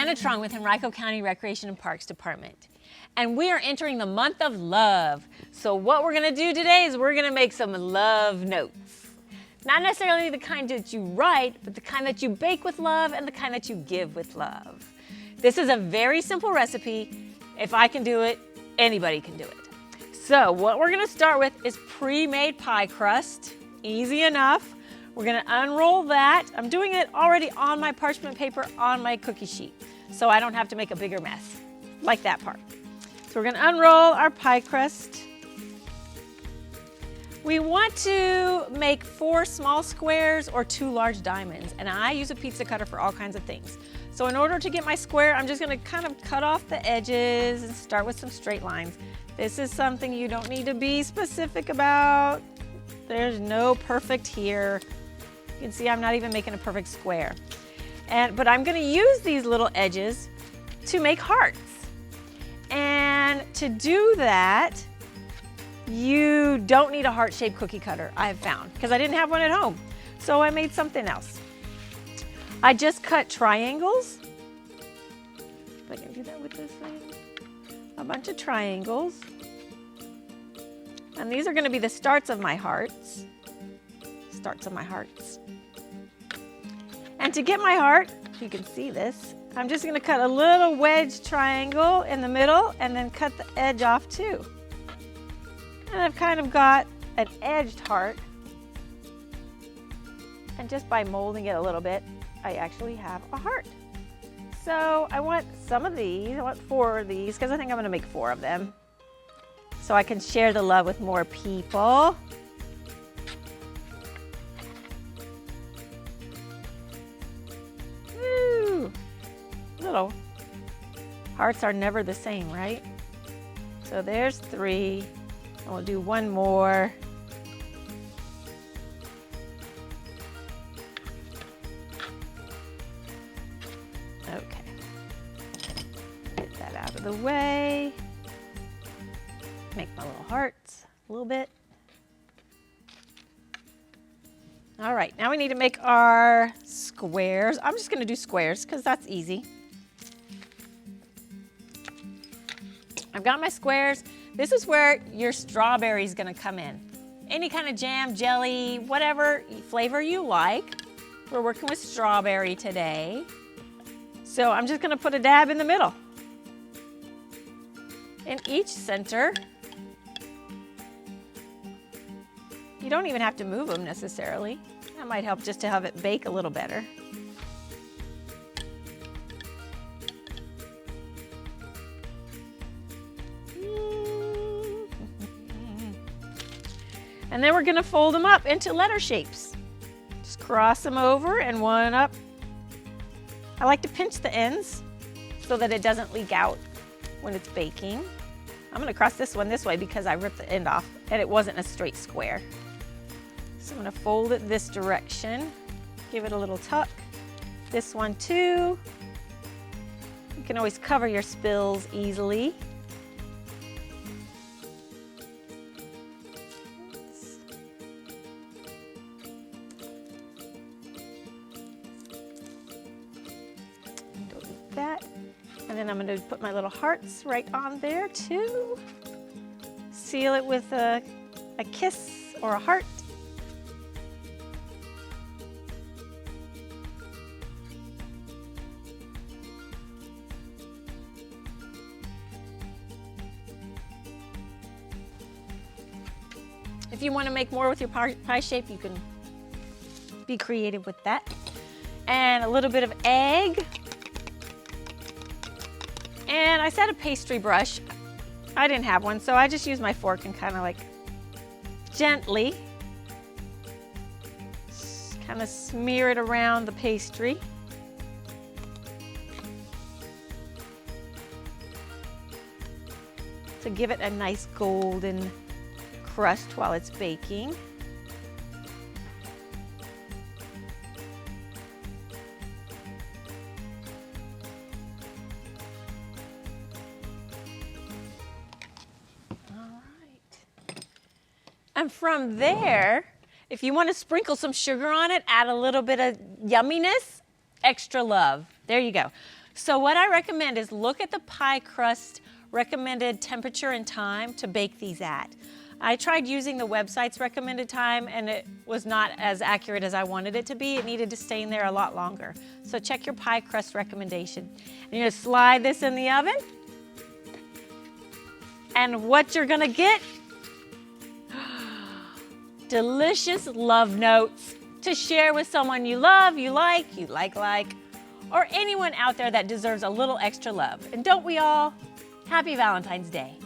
Anna Trong with Henrico County Recreation and Parks Department. And we are entering the month of love. So what we're gonna do today is we're gonna make some love notes. Not necessarily the kind that you write, but the kind that you bake with love and the kind that you give with love. This is a very simple recipe. If I can do it, anybody can do it. So what we're gonna start with is pre-made pie crust. Easy enough. We're gonna unroll that. I'm doing it already on my parchment paper on my cookie sheet, so I don't have to make a bigger mess, like that part. So we're gonna unroll our pie crust. We want to make 4 small squares or 2 large diamonds, and I use a pizza cutter for all kinds of things. So in order to get my square, I'm just gonna kind of cut off the edges and start with some straight lines. This is something you don't need to be specific about. There's no perfect here. You can see I'm not even making a perfect square. But I'm gonna use these little edges to make hearts. And to do that, you don't need a heart-shaped cookie cutter, I have found, because I didn't have one at home. So I made something else. I just cut triangles. If I can do that with this thing. A bunch of triangles. And these are going to be the starts of my hearts. Starts of my hearts. And to get my heart, if you can see this, I'm just going to cut a little wedge triangle in the middle and then cut the edge off too. And I've kind of got an edged heart. And just by molding it a little bit, I actually have a heart. So I want some of these, I want 4 of these, because I think I'm gonna make 4 of them. So I can share the love with more people. Woo! Little hearts are never the same, right? So there's 3, and we'll do 1 more. Okay, get that out of the way. Make my little hearts a little bit. All right, now we need to make our squares. I'm just gonna do squares because that's easy. I've got my squares. This is where your strawberry is gonna come in. Any kind of jam, jelly, whatever flavor you like. We're working with strawberry today. So I'm just gonna put a dab in the middle. In each center. You don't even have to move them necessarily. That might help just to have it bake a little better. And then we're gonna fold them up into letter shapes. Just cross them over and one up. I like to pinch the ends so that it doesn't leak out when it's baking. I'm gonna cross this one this way because I ripped the end off and it wasn't a straight square. So I'm gonna fold it this direction, give it a little tuck. This one too. You can always cover your spills easily. That. And then I'm going to put my little hearts right on there too. Seal it with a kiss or a heart. If you want to make more with your pie shape, you can be creative with that. And a little bit of egg. And I set a pastry brush. I didn't have one, so I just used my fork and kind of like gently kind of smear it around the pastry. To give it a nice golden crust while it's baking. And from there, if you want to sprinkle some sugar on it, add a little bit of yumminess, extra love. There you go. So what I recommend is look at the pie crust recommended temperature and time to bake these at. I tried using the website's recommended time and it was not as accurate as I wanted it to be. It needed to stay in there a lot longer. So check your pie crust recommendation. And you're gonna slide this in the oven. And what you're gonna get, delicious love notes to share with someone you love, you like, or anyone out there that deserves a little extra love. And don't we all? Happy Valentine's Day.